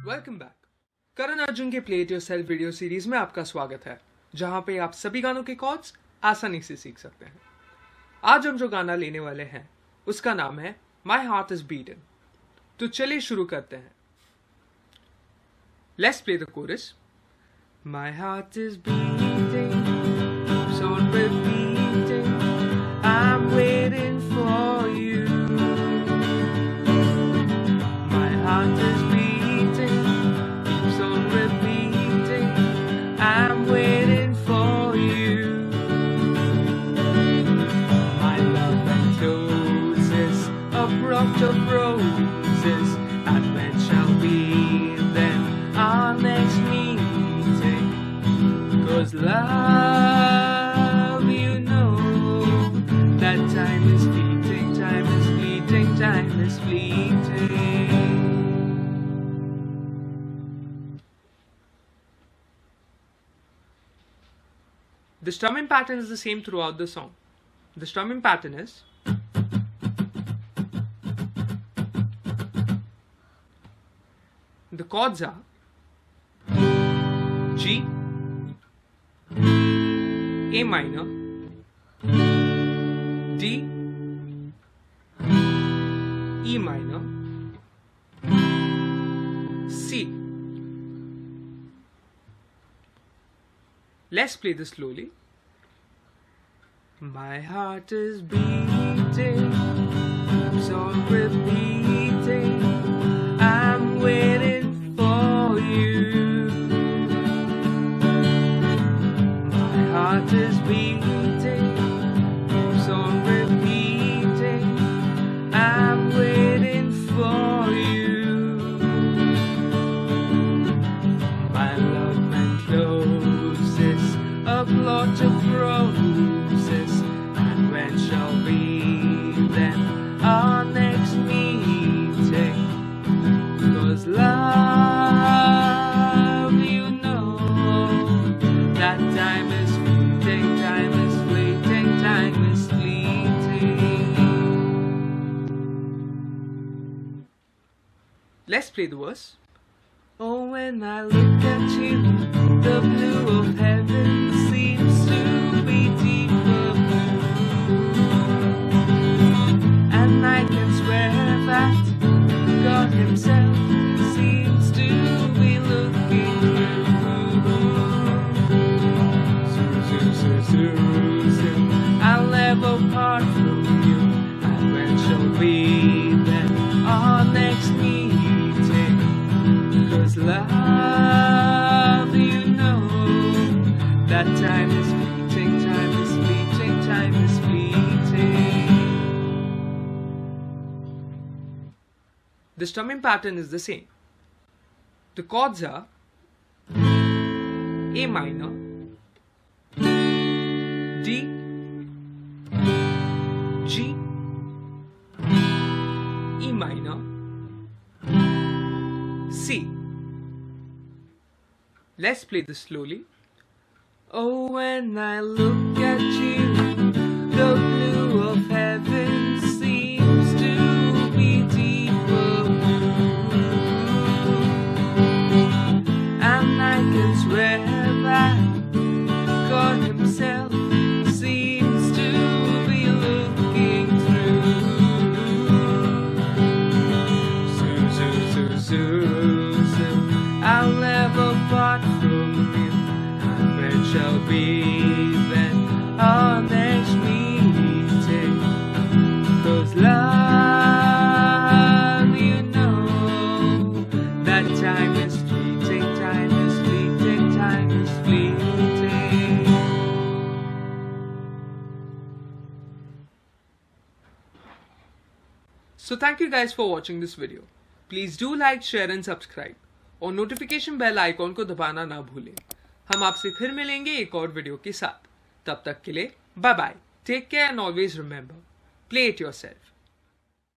Welcome back. Karan Arjun के play it yourself video series में आपका स्वागत है, जहां पे आप सभी गानों के कॉर्ड्स आसानी से सीख सकते हैं। आज हम जो गाना लेने वाले हैं उसका नाम है माई हार्ट इज बीटिंग। तो चलिए शुरू करते हैं। Let's play the coarse. My heart is beating, keeps on repeating, I'm waiting for you. My heart is beating, keeps on repeating, I'm waiting for you. My love encloses a branch of roses, and when shall be then our next meeting? 'Cause love, you know that time is fleeting, time is fleeting, time is fleeting. The strumming pattern is the same throughout the song. The strumming pattern is the chords are G, A minor, D, E minor, C. Let's play this slowly. My heart is beating, keeps on repeating, I'm waiting for you. My heart is beating, keeps on repeating, I'm waiting for you. My love encloses a plot of roses, and when shall be then our next meeting? 'Cause love, you know that time is fleeting, time is fleeting, time is fleeting. Let's play the verse. Oh, when I look at you, the blue of heaven seems to be deeper blue, and I can swear that God himself seems to be looking through. I'll never part from you, and when shall we then our next meeting? 'Cause love, you know that time is fleeting, time is fleeting, time is fleeting. The strumming pattern is the same. The chords are A minor, D, G, E minor, C. Let's play this slowly. Oh, when I look at you, the blue of heaven seems to be deeper blue, and I can swear that God himself seems to be looking through. I'll never part from you, and when shall be then our next meeting? 'Cause love, you know that time is fleeting, time is fleeting, time is fleeting. So thank you guys for watching this video. Please do like, share and subscribe, और notification bell icon को दबाना ना भूलें। हम आपसे फिर मिलेंगे एक और वीडियो के साथ। तब तक के लिए bye bye, take care and always remember, play it yourself.